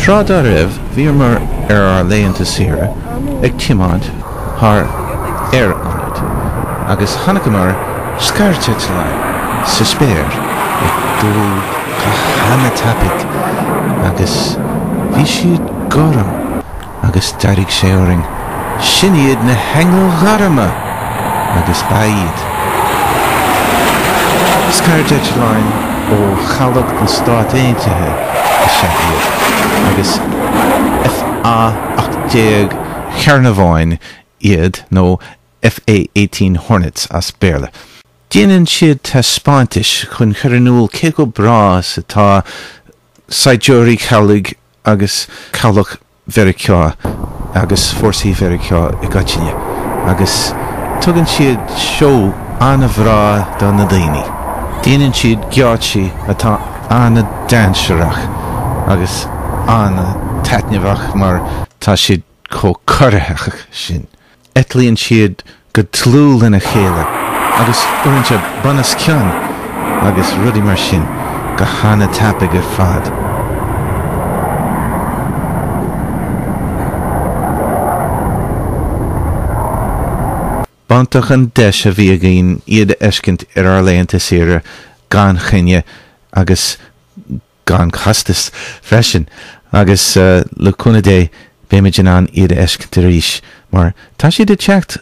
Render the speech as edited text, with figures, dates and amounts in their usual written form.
Sráid a raibh bhí mar ar léonta sira ag timáid th anad agus tháinig mar Scairdeitleáin sa spéir ag dul chana tapig agus bhí siad Ghorma agus dairigh sé orainn sin iad na hAingil Ghorma agus baid. Scairdeitleáin ó chalach na Stát Aontaithe a seaíod agus F.A. 80 Chearnamháin iad nó F.A. 18 Hornets as béarla. Déanann siad tá spáintis chun chuireanúil cé go brás atá saidúirí chailg agus chalach Mheiriceá agus fórsaí Mheiriceá i gcoitinne agus tugann siad seo anna bhrá do na daoine. Déanann siad geáití atá anna dainsearach agus anna taitneamhach mar tá siad có coirtheach sin. Etlíonn siad go tlúil ina chéile agus uaireanta banas ceann agus rudaí mar sin go chana tapig ar fad. Bantach an deis a bhí againn iad eiscint ar léonta sira gan chinne agus gan chastas freisin agus le cúna dé béimiid an iad eiscint a ríis mar tá siad a teacht